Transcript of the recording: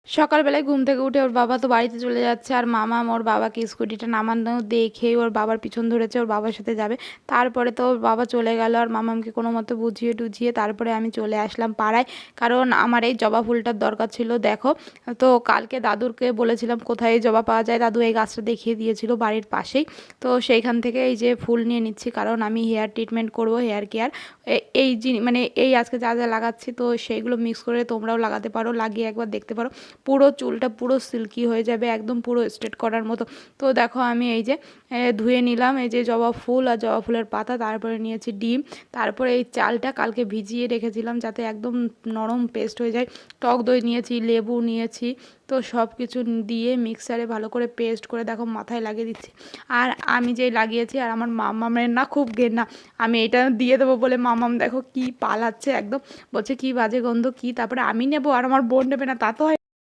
সকালবেলায় ঘুম থেকে উঠে ওর বাবা তো বাড়িতে চলে যাচ্ছে, আর মামাম ওর বাবাকে স্কুটিটা নামানো দেখেই ওর বাবার পিছন ধরেছে, ওর বাবার সাথে যাবে। তারপরে তো ওর বাবা চলে গেল, আর মামামকে কোনো মতো বুঝিয়ে টুঝিয়ে তারপরে আমি চলে আসলাম পাড়ায়, কারণ আমার এই জবা ফুলটার দরকার ছিল। দেখো, তো কালকে দাদুরকে বলেছিলাম কোথায় এই জবা পাওয়া যায়, দাদু এই গাছটা দেখিয়ে দিয়েছিল বাড়ির পাশেই। তো সেইখান থেকে এই যে ফুল নিয়ে নিচ্ছি, কারণ আমি হেয়ার ট্রিটমেন্ট করব, হেয়ার কেয়ার। এই মানে এই আজকে যা যা লাগাচ্ছি তো সেইগুলো মিক্স করে তোমরাও লাগাতে পারো, লাগিয়ে একবার দেখতে পারো। পুরো চুলটা পুরো সিল্কি হয়ে যাবে, একদম পুরো স্ট্রেট করার মতো। তো দেখো আমি এই যে ধুয়ে নিলাম এই যে জবা ফুল আর জবা ফুলের পাতা, তারপরে নিয়েছি ডিম, তারপরে এই চালটা কালকে ভিজিয়ে রেখেছিলাম যাতে একদম নরম পেস্ট হয়ে যায়। টক দই নিয়েছি, লেবু নিয়েছি, তো সব কিছু দিয়ে মিক্সারে ভালো করে পেস্ট করে দেখো মাথায় লাগিয়ে দিচ্ছি। আর আমি যেই লাগিয়েছি, আর আমার মামামের না খুব ঘেন্না, আমি এটা দিয়ে দেবো বলে মামাম দেখো কি পালাচ্ছে একদম, বলছে কি বাজে গন্ধ কি, তারপরে আমি নেবো আর আমার বোন নেবে না, তা তো হয়